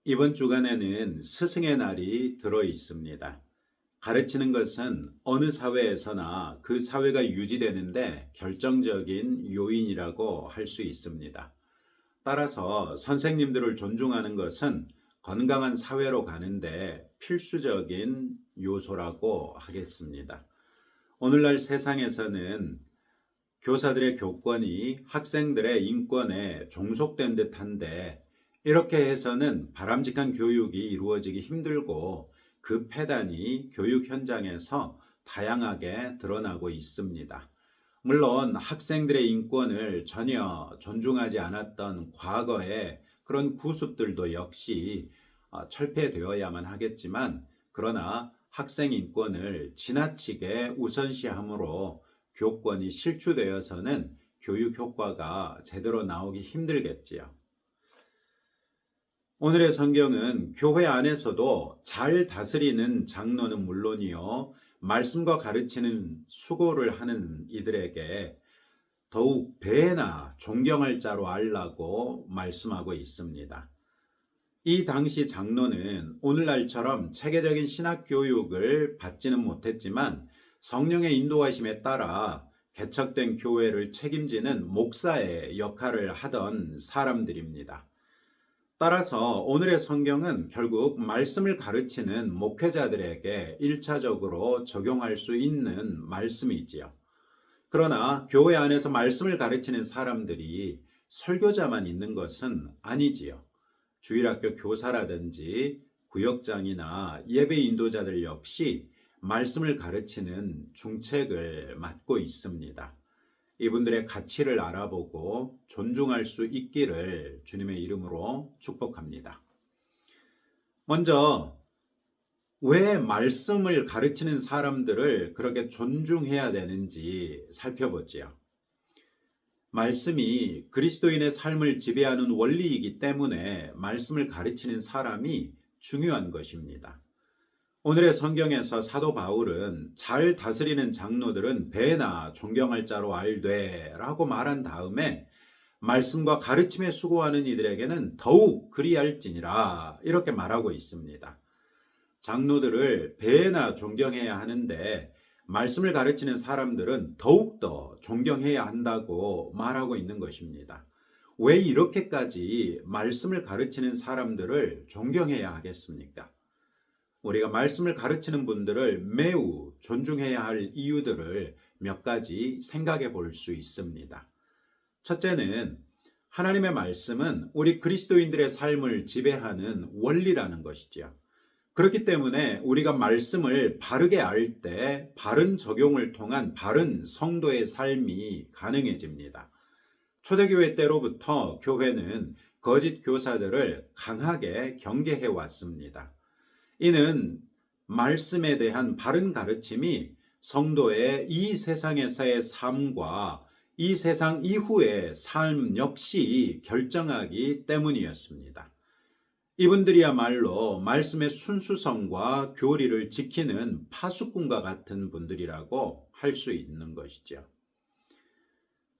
이번 주간에는 스승의 날이 들어 있습니다. 가르치는 것은 어느 사회에서나 그 사회가 유지되는데 결정적인 요인이라고 할 수 있습니다. 따라서 선생님들을 존중하는 것은 건강한 사회로 가는데 필수적인 요소라고 하겠습니다. 오늘날 세상에서는 교사들의 교권이 학생들의 인권에 종속된 듯한데, 이렇게 해서는 바람직한 교육이 이루어지기 힘들고 그 폐단이 교육 현장에서 다양하게 드러나고 있습니다. 물론 학생들의 인권을 전혀 존중하지 않았던 과거의 그런 구습들도 역시 철폐되어야만 하겠지만, 그러나 학생 인권을 지나치게 우선시함으로 교권이 실추되어서는 교육 효과가 제대로 나오기 힘들겠지요. 오늘의 성경은 교회 안에서도 잘 다스리는 장로는 물론이요, 말씀과 가르치는 수고를 하는 이들에게 더욱 배나 존경할 자로 알라고 말씀하고 있습니다. 이 당시 장로는 오늘날처럼 체계적인 신학 교육을 받지는 못했지만 성령의 인도하심에 따라 개척된 교회를 책임지는 목사의 역할을 하던 사람들입니다. 따라서 오늘의 성경은 결국 말씀을 가르치는 목회자들에게 1차적으로 적용할 수 있는 말씀이지요. 그러나 교회 안에서 말씀을 가르치는 사람들이 설교자만 있는 것은 아니지요. 주일학교 교사라든지 구역장이나 예배 인도자들 역시 말씀을 가르치는 중책을 맡고 있습니다. 이분들의 가치를 알아보고 존중할 수 있기를 주님의 이름으로 축복합니다. 먼저, 왜 말씀을 가르치는 사람들을 그렇게 존중해야 되는지 살펴보지요. 말씀이 그리스도인의 삶을 지배하는 원리이기 때문에 말씀을 가르치는 사람이 중요한 것입니다. 오늘의 성경에서 사도 바울은 잘 다스리는 장로들은 배나 존경할 자로 알되 라고 말한 다음에 말씀과 가르침에 수고하는 이들에게는 더욱 그리할지니라 이렇게 말하고 있습니다. 장로들을 배나 존경해야 하는데 말씀을 가르치는 사람들은 더욱더 존경해야 한다고 말하고 있는 것입니다. 왜 이렇게까지 말씀을 가르치는 사람들을 존경해야 하겠습니까? 우리가 말씀을 가르치는 분들을 매우 존중해야 할 이유들을 몇 가지 생각해 볼 수 있습니다. 첫째는 하나님의 말씀은 우리 그리스도인들의 삶을 지배하는 원리라는 것이지요. 그렇기 때문에 우리가 말씀을 바르게 알 때 바른 적용을 통한 바른 성도의 삶이 가능해집니다. 초대교회 때로부터 교회는 거짓 교사들을 강하게 경계해 왔습니다. 이는 말씀에 대한 바른 가르침이 성도의 이 세상에서의 삶과 이 세상 이후의 삶 역시 결정하기 때문이었습니다. 이분들이야말로 말씀의 순수성과 교리를 지키는 파수꾼과 같은 분들이라고 할 수 있는 것이죠.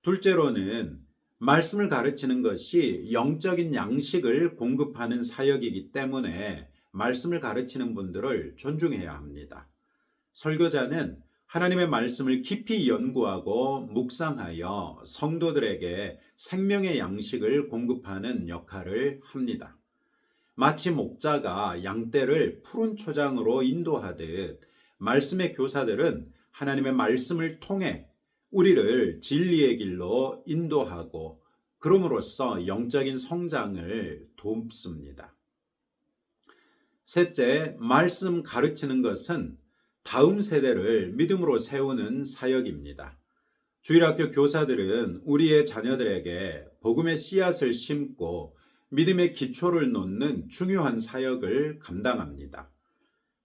둘째로는 말씀을 가르치는 것이 영적인 양식을 공급하는 사역이기 때문에 말씀을 가르치는 분들을 존중해야 합니다. 설교자는 하나님의 말씀을 깊이 연구하고 묵상하여 성도들에게 생명의 양식을 공급하는 역할을 합니다. 마치 목자가 양떼를 푸른 초장으로 인도하듯 말씀의 교사들은 하나님의 말씀을 통해 우리를 진리의 길로 인도하고 그럼으로써 영적인 성장을 돕습니다. 셋째, 말씀 가르치는 것은 다음 세대를 믿음으로 세우는 사역입니다. 주일학교 교사들은 우리의 자녀들에게 복음의 씨앗을 심고 믿음의 기초를 놓는 중요한 사역을 감당합니다.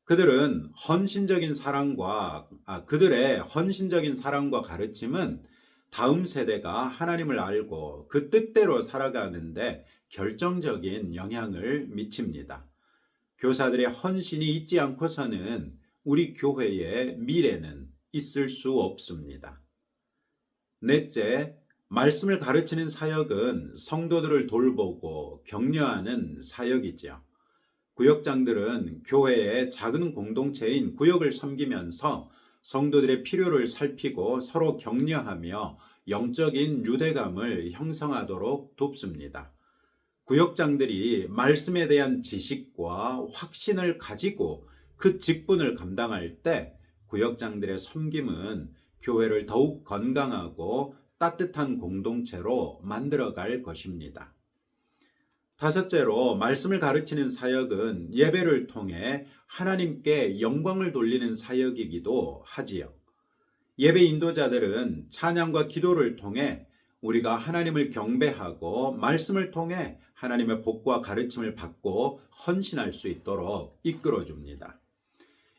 그들의 헌신적인 사랑과 가르침은 다음 세대가 하나님을 알고 그 뜻대로 살아가는데 결정적인 영향을 미칩니다. 교사들의 헌신이 있지 않고서는 우리 교회의 미래는 있을 수 없습니다. 넷째, 말씀을 가르치는 사역은 성도들을 돌보고 격려하는 사역이죠. 구역장들은 교회의 작은 공동체인 구역을 섬기면서 성도들의 필요를 살피고 서로 격려하며 영적인 유대감을 형성하도록 돕습니다. 구역장들이 말씀에 대한 지식과 확신을 가지고 그 직분을 감당할 때 구역장들의 섬김은 교회를 더욱 건강하고 따뜻한 공동체로 만들어갈 것입니다. 다섯째로 말씀을 가르치는 사역은 예배를 통해 하나님께 영광을 돌리는 사역이기도 하지요. 예배 인도자들은 찬양과 기도를 통해 우리가 하나님을 경배하고 말씀을 통해 하나님의 복과 가르침을 받고 헌신할 수 있도록 이끌어줍니다.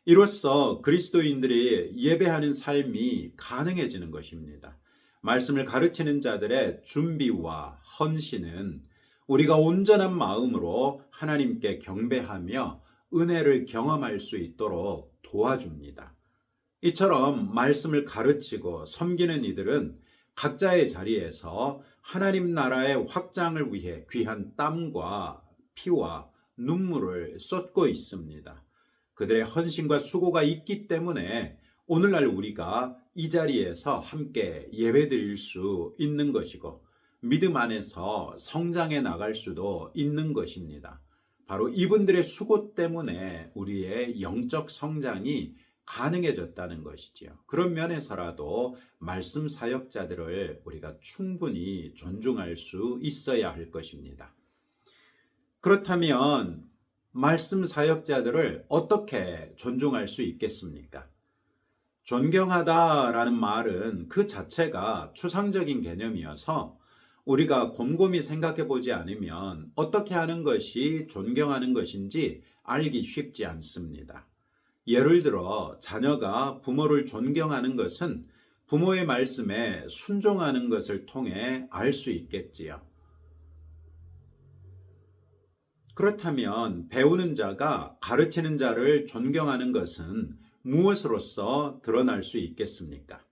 이로써 그리스도인들이 예배하는 삶이 가능해지는 것입니다. 말씀을 가르치는 자들의 준비와 헌신은 우리가 온전한 마음으로 하나님께 경배하며 은혜를 경험할 수 있도록 도와줍니다. 이처럼 말씀을 가르치고 섬기는 이들은 각자의 자리에서 하나님 나라의 확장을 위해 귀한 땀과 피와 눈물을 쏟고 있습니다. 그들의 헌신과 수고가 있기 때문에 오늘날 우리가 이 자리에서 함께 예배드릴 수 있는 것이고 믿음 안에서 성장해 나갈 수도 있는 것입니다. 바로 이분들의 수고 때문에 우리의 영적 성장이 가능해졌다는 것이지요. 그런 면에서라도 말씀 사역자들을 우리가 충분히 존중할 수 있어야 할 것입니다. 그렇다면 말씀 사역자들을 어떻게 존중할 수 있겠습니까? 존경하다라는 말은 그 자체가 추상적인 개념이어서 우리가 곰곰이 생각해 보지 않으면 어떻게 하는 것이 존경하는 것인지 알기 쉽지 않습니다. 예를 들어 자녀가 부모를 존경하는 것은 부모의 말씀에 순종하는 것을 통해 알 수 있겠지요. 그렇다면 배우는 자가 가르치는 자를 존경하는 것은 무엇으로서 드러날 수 있겠습니까?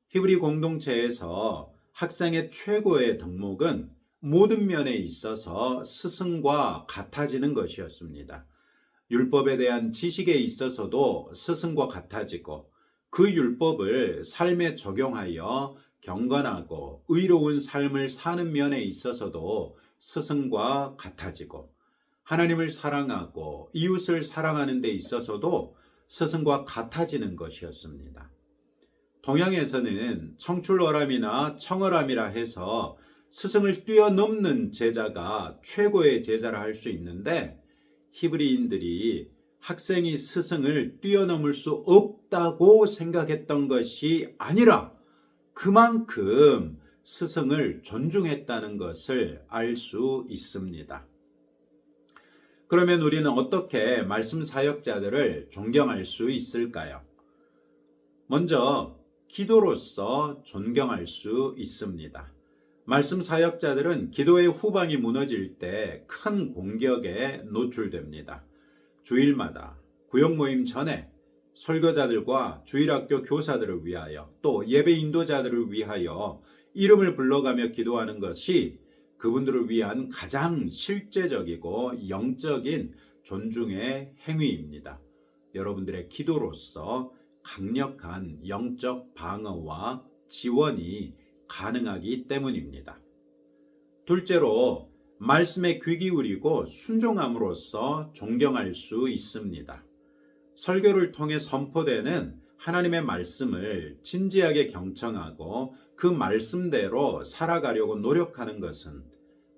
히브리 공동체에서 학생의 최고의 덕목은 모든 면에 있어서 스승과 같아지는 것이었습니다. 율법에 대한 지식에 있어서도 스승과 같아지고 그 율법을 삶에 적용하여 경건하고 의로운 삶을 사는 면에 있어서도 스승과 같아지고 하나님을 사랑하고 이웃을 사랑하는 데 있어서도 스승과 같아지는 것이었습니다. 동양에서는 청출어람이나 청어람이라 해서 스승을 뛰어넘는 제자가 최고의 제자라 할 수 있는데 히브리인들이 학생이 스승을 뛰어넘을 수 없다고 생각했던 것이 아니라 그만큼 스승을 존중했다는 것을 알 수 있습니다. 그러면 우리는 어떻게 말씀 사역자들을 존경할 수 있을까요? 먼저 기도로서 존경할 수 있습니다. 말씀 사역자들은 기도의 후방이 무너질 때 큰 공격에 노출됩니다. 주일마다 구역 모임 전에 설교자들과 주일학교 교사들을 위하여 또 예배 인도자들을 위하여 이름을 불러가며 기도하는 것이 그분들을 위한 가장 실제적이고 영적인 존중의 행위입니다. 여러분들의 기도로서 강력한 영적 방어와 지원이 가능하기 때문입니다. 둘째로 말씀에 귀 기울이고 순종함으로써 존경할 수 있습니다. 설교를 통해 선포되는 하나님의 말씀을 진지하게 경청하고 그 말씀대로 살아가려고 노력하는 것은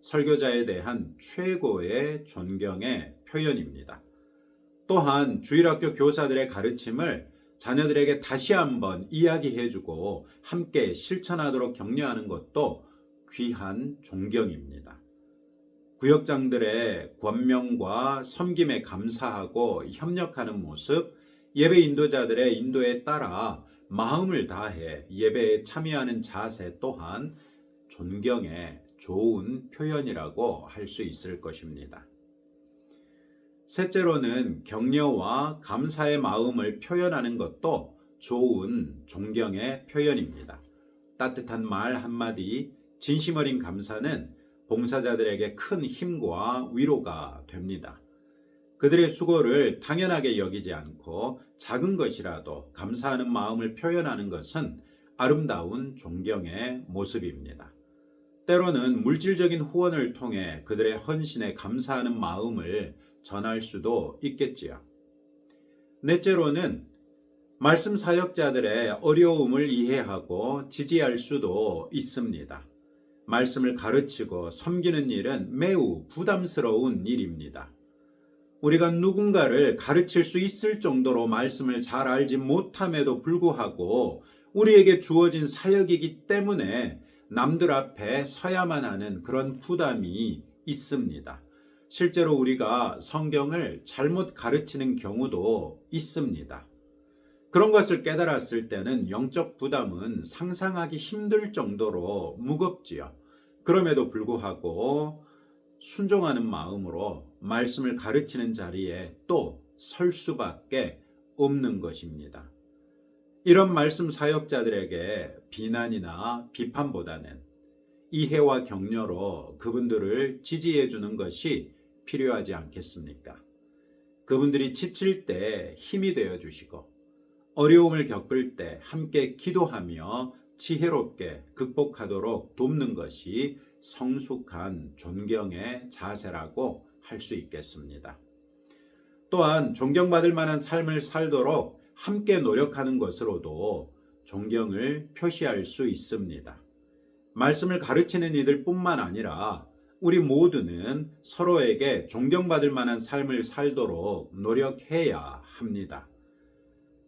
설교자에 대한 최고의 존경의 표현입니다. 또한 주일학교 교사들의 가르침을 자녀들에게 다시 한번 이야기해주고 함께 실천하도록 격려하는 것도 귀한 존경입니다. 구역장들의 권명과 섬김에 감사하고 협력하는 모습, 예배 인도자들의 인도에 따라 마음을 다해 예배에 참여하는 자세 또한 존경의 좋은 표현이라고 할 수 있을 것입니다. 셋째로는 격려와 감사의 마음을 표현하는 것도 좋은 존경의 표현입니다. 따뜻한 말 한마디, 진심 어린 감사는 봉사자들에게 큰 힘과 위로가 됩니다. 그들의 수고를 당연하게 여기지 않고 작은 것이라도 감사하는 마음을 표현하는 것은 아름다운 존경의 모습입니다. 때로는 물질적인 후원을 통해 그들의 헌신에 감사하는 마음을 전할 수도 있겠지요. 넷째로는 말씀 사역자들의 어려움을 이해하고 지지할 수도 있습니다. 말씀을 가르치고 섬기는 일은 매우 부담스러운 일입니다. 우리가 누군가를 가르칠 수 있을 정도로 말씀을 잘 알지 못함에도 불구하고 우리에게 주어진 사역이기 때문에 남들 앞에 서야만 하는 그런 부담이 있습니다. 실제로 우리가 성경을 잘못 가르치는 경우도 있습니다. 그런 것을 깨달았을 때는 영적 부담은 상상하기 힘들 정도로 무겁지요. 그럼에도 불구하고 순종하는 마음으로 말씀을 가르치는 자리에 또 설 수밖에 없는 것입니다. 이런 말씀 사역자들에게 비난이나 비판보다는 이해와 격려로 그분들을 지지해 주는 것이 필요하지 않겠습니까? 그분들이 지칠 때 힘이 되어 주시고 어려움을 겪을 때 함께 기도하며 지혜롭게 극복하도록 돕는 것이 성숙한 존경의 자세라고 할 수 있겠습니다. 또한 존경받을 만한 삶을 살도록 함께 노력하는 것으로도 존경을 표시할 수 있습니다. 말씀을 가르치는 이들뿐만 아니라 우리 모두는 서로에게 존경받을 만한 삶을 살도록 노력해야 합니다.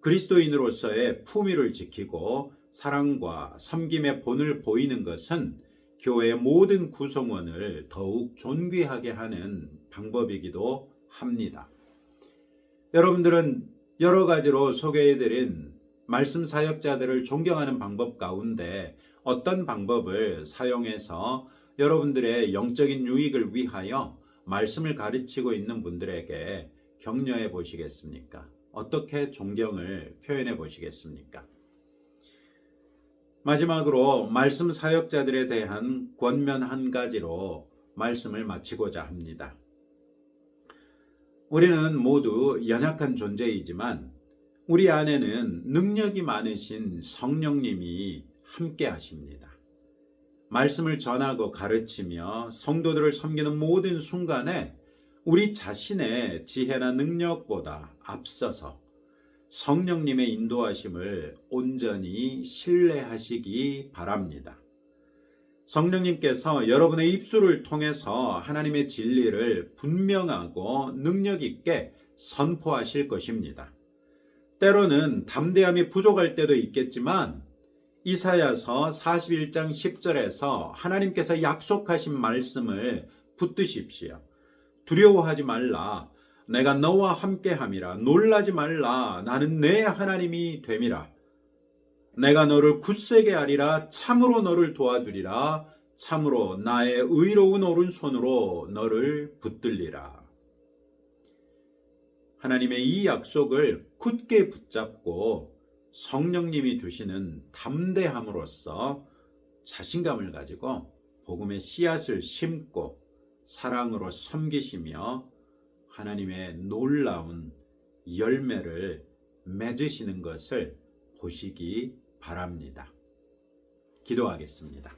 그리스도인으로서의 품위를 지키고 사랑과 섬김의 본을 보이는 것은 교회의 모든 구성원을 더욱 존귀하게 하는 방법이기도 합니다. 여러분들은 여러 가지로 소개해드린 말씀 사역자들을 존경하는 방법 가운데 어떤 방법을 사용해서 여러분들의 영적인 유익을 위하여 말씀을 가르치고 있는 분들에게 격려해 보시겠습니까? 어떻게 존경을 표현해 보시겠습니까? 마지막으로 말씀 사역자들에 대한 권면 한 가지로 말씀을 마치고자 합니다. 우리는 모두 연약한 존재이지만 우리 안에는 능력이 많으신 성령님이 함께 하십니다. 말씀을 전하고 가르치며 성도들을 섬기는 모든 순간에 우리 자신의 지혜나 능력보다 앞서서 성령님의 인도하심을 온전히 신뢰하시기 바랍니다. 성령님께서 여러분의 입술을 통해서 하나님의 진리를 분명하고 능력 있게 선포하실 것입니다. 때로는 담대함이 부족할 때도 있겠지만 이사야서 41장 10절에서 하나님께서 약속하신 말씀을 붙드십시오. 두려워하지 말라. 내가 너와 함께함이라. 놀라지 말라. 나는 내 하나님이 됨이라. 내가 너를 굳세게 하리라. 참으로 너를 도와주리라. 참으로 나의 의로운 오른손으로 너를 붙들리라. 하나님의 이 약속을 굳게 붙잡고 성령님이 주시는 담대함으로써 자신감을 가지고 복음의 씨앗을 심고 사랑으로 섬기시며 하나님의 놀라운 열매를 맺으시는 것을 보시기 바랍니다. 기도하겠습니다.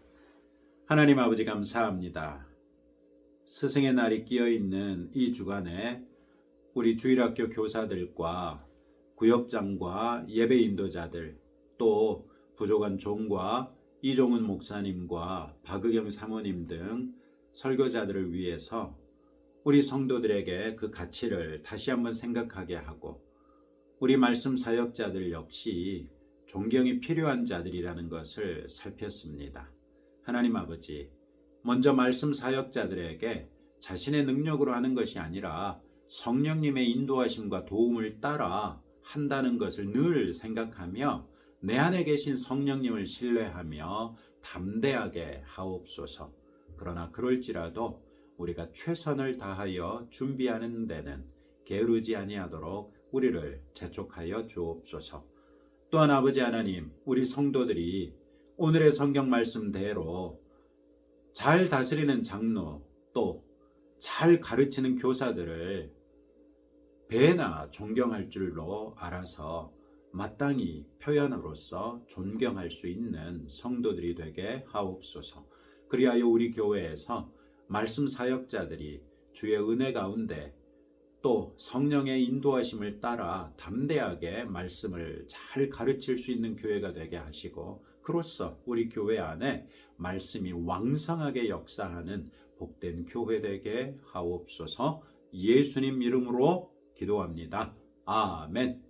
하나님 아버지 감사합니다. 스승의 날이 끼어있는 이 주간에 우리 주일학교 교사들과 구역장과 예배 인도자들 또 부족한 종과 이종훈 목사님과 박의경 사모님 등 설교자들을 위해서 우리 성도들에게 그 가치를 다시 한번 생각하게 하고 우리 말씀 사역자들 역시 존경이 필요한 자들이라는 것을 살폈습니다. 하나님 아버지, 먼저 말씀 사역자들에게 자신의 능력으로 하는 것이 아니라 성령님의 인도하심과 도움을 따라 한다는 것을 늘 생각하며 내 안에 계신 성령님을 신뢰하며 담대하게 하옵소서. 그러나 그럴지라도 우리가 최선을 다하여 준비하는 데는 게으르지 아니하도록 우리를 재촉하여 주옵소서. 또한 아버지 하나님, 우리 성도들이 오늘의 성경 말씀대로 잘 다스리는 장로 또 잘 가르치는 교사들을 배나 존경할 줄로 알아서 마땅히 표현으로서 존경할 수 있는 성도들이 되게 하옵소서. 그리하여 우리 교회에서 말씀 사역자들이 주의 은혜 가운데 또 성령의 인도하심을 따라 담대하게 말씀을 잘 가르칠 수 있는 교회가 되게 하시고, 그로써 우리 교회 안에 말씀이 왕성하게 역사하는 복된 교회 되게 하옵소서. 예수님 이름으로 기도합니다. 아멘.